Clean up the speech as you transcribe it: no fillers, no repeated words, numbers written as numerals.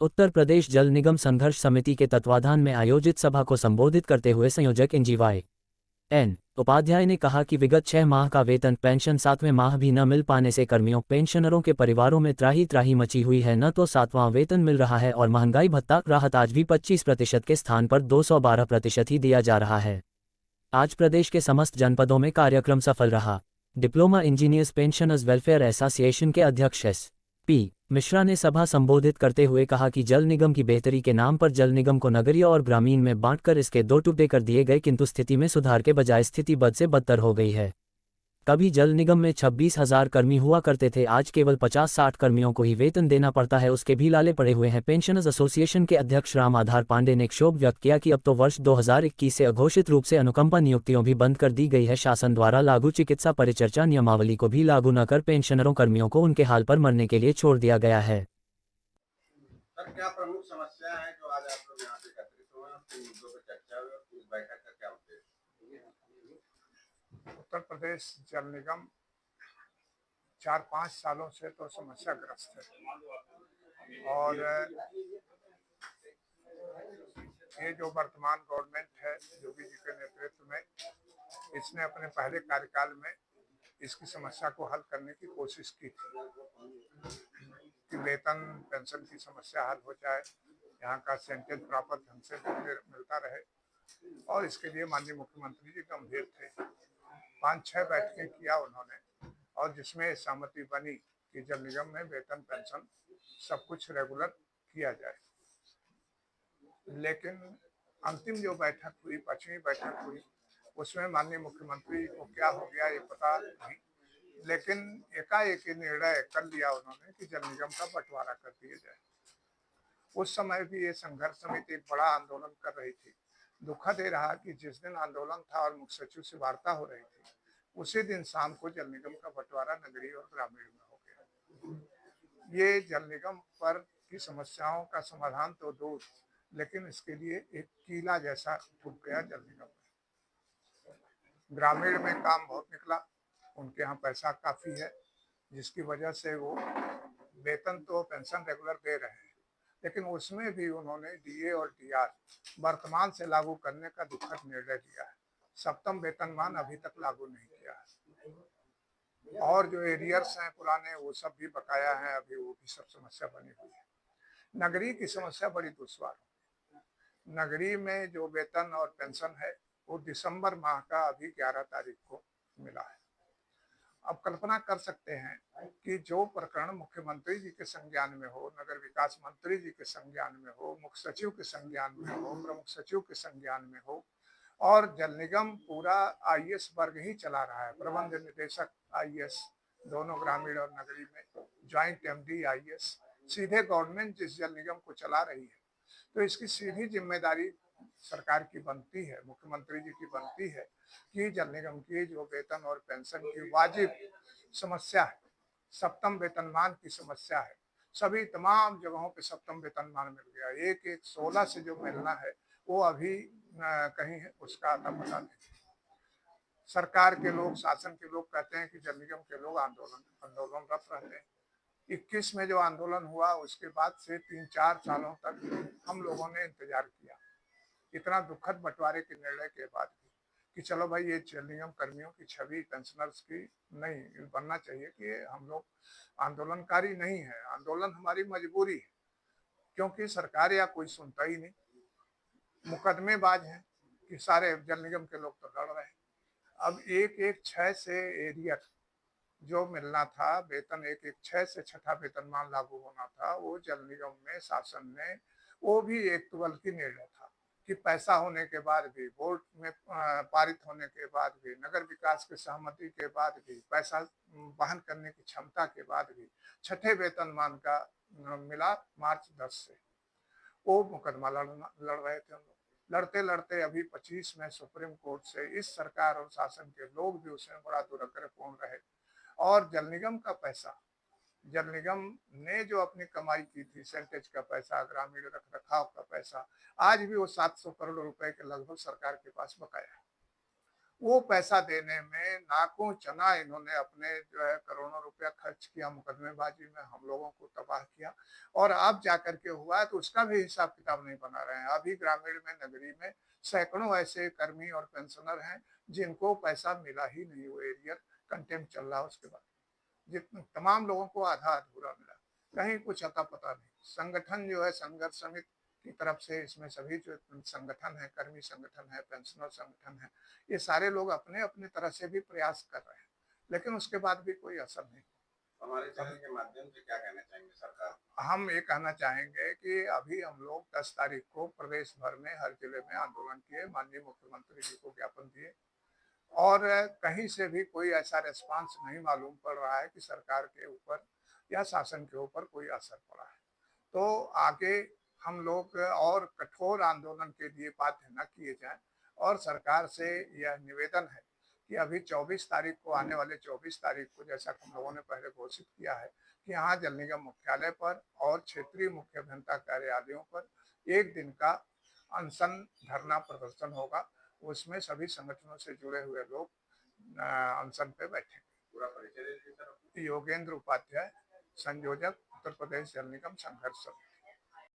उत्तर प्रदेश जल निगम संघर्ष समिति के तत्वाधान में आयोजित सभा को संबोधित करते हुए संयोजक इंजीवाई एन उपाध्याय ने कहा कि विगत 6 माह का वेतन पेंशन 7वें माह भी न मिल पाने से कर्मियों पेंशनरों के परिवारों में त्राही त्राही मची हुई है। न तो 7वां वेतन मिल रहा है और महंगाई भत्ता राहत आज भी 25% के स्थान पर 212% ही दिया जा रहा है। आज प्रदेश के समस्त जनपदों में कार्यक्रम सफल रहा। Diploma engineers pensioners welfare association के अध्यक्ष S.P. मिश्रा ने सभा संबोधित करते हुए कहा कि जल निगम की बेहतरी के नाम पर जल निगम को नगरीय और ग्रामीण में बांटकर इसके 2 टुकड़े कर दिए गए, किंतु स्थिति में सुधार के बजाय स्थिति बद से बदतर हो गई है। कभी जल निगम में 26,000 कर्मी हुआ करते थे, आज केवल 50-60 कर्मियों को ही वेतन देना पड़ता है, उसके भी लाले पड़े हुए हैं। पेंशनर्स एसोसिएशन के अध्यक्ष राम आधार पांडे ने क्षोभ व्यक्त किया कि अब तो वर्ष 2021 से अघोषित रूप से अनुकंपा नियुक्तियों भी बंद कर दी गई है। शासन द्वारा लागू चिकित्सा परिचर्चा नियमावली को भी लागू न कर पेंशनरों कर्मियों को उनके हाल पर मरने के लिए छोड़ दिया गया है। सर, क्या प्रमुख समस्या है जो आज आप लोग यहाँ पे एकत्रित हुए हैं, किन मुद्दों पर चर्चा हुई और इस बैठक का क्या उद्देश्य? उत्तर प्रदेश जल निगम 4-5 सालों से तो समस्याग्रस्त है और ये जो वर्तमान गवर्नमेंट है योगी जी के नेतृत्व में, इसने अपने पहले कार्यकाल में इसकी समस्या को हल करने की कोशिश की थी कि वेतन पेंशन की समस्या हल हो जाए, यहाँ का सेंटेज प्रॉपर ढंग से मिलता रहे, और इसके लिए माननीय मुख्यमंत्री जी गंभीर थे। 5-6 बैठकें किया उन्होंने और जिसमें सहमति बनी कि जल निगम में वेतन पेंशन सब कुछ रेगुलर किया जाए। लेकिन अंतिम जो बैठक हुई, 5वीं बैठक हुई, उसमें माननीय मुख्यमंत्री को क्या हो गया ये पता नहीं, लेकिन एकाएक निर्णय कर लिया उन्होंने कि जल निगम का बंटवारा कर दिया जाए। उस समय भी ये संघर्ष समिति एक बड़ा आंदोलन कर रही थी। दुखद ये रहा कि जिस दिन आंदोलन था और मुख्य सचिव से वार्ता हो रही थी, उसी दिन शाम को जल निगम का बंटवारा नगरीय और ग्रामीण में हो गया। ये जल निगम पर की समस्याओं का समाधान तो दूर, लेकिन इसके लिए एक कीला जैसा टूट गया जल निगम में। ग्रामीण में काम बहुत निकला, उनके यहाँ पैसा काफी है, जिसकी वजह से वो वेतन तो पेंशन रेगुलर दे रहे हैं, लेकिन उसमें भी उन्होंने डीए और डीआर वर्तमान से लागू करने का दुखद निर्णय लिया है। 7वां वेतनमान अभी तक लागू नहीं किया है और जो एरियर्स हैं पुराने, वो सब भी बकाया हैं, अभी वो भी सब समस्या बनी हुई है। नगरीय की समस्या बड़ी दुश्वार है। नगरीय में जो वेतन और पेंशन है वो दिसंबर माह का अभी 11 तारीख को मिला है। अब कल्पना कर सकते हैं कि जो प्रकरण मुख्यमंत्री जी के संज्ञान में हो, नगर विकास मंत्री जी के संज्ञान में हो, मुख्य सचिव के संज्ञान में हो, प्रमुख सचिव के संज्ञान में हो, और जल निगम पूरा आईएएस वर्ग ही चला रहा है, प्रबंध निदेशक आईएएस दोनों ग्रामीण और नगरीय में, ज्वाइंट एमडी आईएएस, सीधे गवर्नमेंट जिस जल निगम को चला रही है, तो इसकी सीधी जिम्मेदारी सरकार की बनती है, मुख्यमंत्री जी की बनती है कि जल निगम की जो वेतन और पेंशन की वाजिब समस्या है, 7वां वेतनमान की समस्या है, सभी तमाम जगहों पे 7वां वेतनमान मिल गया। एक 16 से जो मिलना है वो अभी कहीं है, उसका आता पता नहीं। सरकार के लोग, शासन के लोग कहते हैं कि जल निगम के लोग आंदोलनरत रहते हैं। 21 में जो आंदोलन हुआ उसके बाद से 3-4 सालों तक हम लोगों ने इंतजार किया, इतना दुखद बंटवारे के निर्णय के बाद भी, कि चलो भाई ये जल निगम कर्मियों की छवि पेंशनर्स की नहीं बनना चाहिए कि हम लोग आंदोलनकारी नहीं है, आंदोलन हमारी मजबूरी है, क्योंकि सरकार या कोई सुनता ही नहीं, मुकदमेबाज हैं कि सारे जल निगम के लोग तो लड़ रहे हैं। अब 1-1-6 से एरियर जो मिलना था वेतन, 1-1-6 से 6ठा वेतनमान लागू होना था, वो जल निगम में शासन ने वो भी एक तुगलकी निर्णय था कि पैसा होने के बाद भी, बोर्ड में पारित होने के बाद भी, नगर विकास के सहमति के बाद भी, पैसा वहन करने की क्षमता के बाद भी 6ठे वेतनमान का मिला मार्च 10 से। वो मुकदमा लड़ रहे थे हम लोग, लड़ते लड़ते अभी 25 में सुप्रीम कोर्ट से इस सरकार और शासन के लोग भी उसमें बड़ा दुर्भाग्यपूर्ण रहे, और जल निगम का पैसा, जल निगम ने जो अपनी कमाई की थी, सेंटेज का पैसा, ग्रामीण रख रखाव का पैसा, आज भी वो 700 करोड़ रुपए के लगभग सरकार के पास बकाया है। वो पैसा देने में नाकों चना इन्होंने अपने जो है करोड़ों रुपया खर्च किया, मुकदमेबाजी में हम लोगों को तबाह किया, और अब जाकर के हुआ है तो उसका भी हिसाब किताब नहीं बना रहे हैं। अभी ग्रामीण में, नगरी में सैकड़ों ऐसे कर्मी और पेंशनर हैं जिनको पैसा मिला ही नहीं, वो एरियर कंटेम्प्ट चल रहा है। उसके बाद जितने तमाम लोगों को आधा अधूरा मिला, कहीं कुछ अता पता नहीं। संगठन जो है संघर्ष समिति की तरफ से, इसमें सभी जो संगठन है, कर्मी संगठन है, पेंशनर संगठन है, ये सारे लोग अपने अपने तरह से भी प्रयास कर रहे हैं, लेकिन उसके बाद भी कोई असर नहीं। हमारे चैनल के माध्यम से क्या कहना चाहेंगे सरकार? हम ये कहना चाहेंगे कि अभी हम लोग 10 तारीख को प्रदेश भर में हर जिले में आंदोलन किए, माननीय मुख्यमंत्री जी को ज्ञापन दिए, और कहीं से भी कोई ऐसा रिस्पांस नहीं मालूम पड़ रहा है कि सरकार के ऊपर या शासन के ऊपर कोई असर पड़ा है। तो आगे हम लोग और कठोर आंदोलन के लिए बाध्य न किए जाएं, और सरकार से यह निवेदन है कि अभी 24 तारीख को, आने वाले 24 तारीख को, जैसा हम लोगों ने पहले घोषित किया है कि यहाँ जल निगम मुख्यालय पर और क्षेत्रीय मुख्य अभियंता कार्यालयों पर एक दिन का अनशन धरना प्रदर्शन होगा। उसमें सभी संगठनों से जुड़े हुए लोग अनशन पे बैठेंगे। पूरा परिचय दे दीजिए सर। योगेंद्र उपाध्याय, संयोजक, उत्तर प्रदेश जल निगम संघर्ष समिति।